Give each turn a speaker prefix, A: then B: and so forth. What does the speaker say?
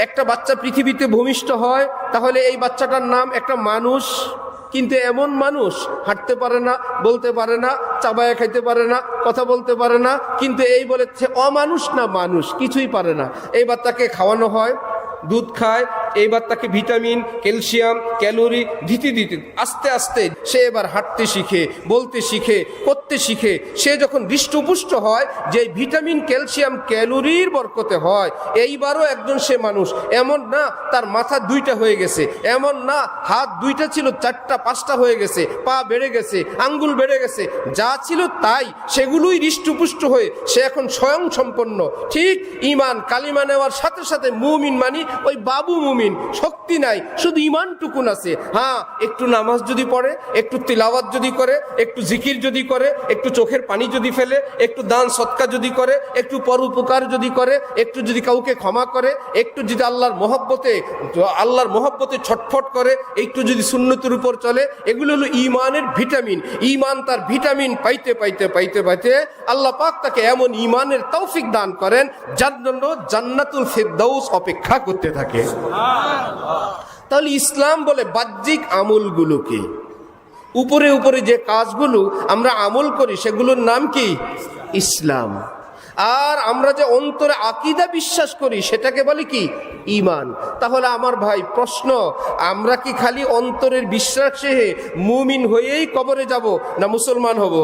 A: একটা বাচ্চা পৃথিবীতে ভূমিষ্ঠ হয়, তাহলে এই বাচ্চাটার নাম একটা মানুষ। কিন্তু এমন মানুষ হাঁটতে পারে না, বলতে পারে না, চাবায়া খাইতে পারে না, কথা বলতে পারে না, কিন্তু এই বলেছে অমানুষ না মানুষ, কিছুই পারে না। এই বাচ্চাকে খাওয়ানো হয়, দুধ খায়, এইবার তাকে ভিটামিন, ক্যালসিয়াম, ক্যালোরি দিতে দিতে আস্তে আস্তে সে এবার হাঁটতে শিখে, বলতে শিখে, করতে শিখে। সে যখন হৃষ্টপুষ্ট হয়, যে ভিটামিন, ক্যালসিয়াম, ক্যালোরির বরকতে হয়, এইবারও একজন সে মানুষ। এমন না তার মাথা 2টা হয়ে গেছে, এমন না হাত 2টা ছিল 4টা 5টা হয়ে গেছে, পা বেড়ে গেছে, আঙ্গুল বেড়ে গেছে, যা ছিল তাই, সেগুলোই হৃষ্টপুষ্ট হয়ে সে এখন স্বয়ং সম্পন্ন। ঠিক ইমান কালিমা নেওয়ার সাথে সাথে মুমিন মানি ওই বাবু মুমিন, শক্তি নাই, শুধু ইমানটুকুন আছে। হ্যাঁ, একটু নামাজ যদি পড়ে, একটু তিলাওয়াত যদি করে, একটু জিকির যদি করে, একটু চোখের পানি যদি ফেলে, একটু দান সৎকা যদি করে, একটু পরোপকার যদি করে, একটু যদি কাউকে ক্ষমা করে, একটু যদি আল্লাহর মহব্বতে ছটফট করে, একটু যদি সুন্নতের উপর চলে, এগুলো হলো ইমানের ভিটামিন। ইমান তার ভিটামিন পাইতে পাইতে পাইতে পাইতে আল্লাহ পাক তাকে এমন ইমানের তৌফিক দান করেন যার জন্য জান্নাতুল ফেরদাউস অপেক্ষা করতে থাকে। তাহলে ইসলাম বলে বাহ্যিক আমলগুলোকে, উপরে উপরে যে কাজগুলো আমরা আমল করি সেগুলোর নাম কি? ইসলাম। আর আমরা যে অন্তরে আকীদা বিশ্বাস করি সেটাকে বলে কি? ঈমান। তাহলে আমার ভাই প্রশ্ন, আমরা কি খালি অন্তরের বিশ্বাসে মুমিন হয়েই কবরে যাব, না মুসলমান হব?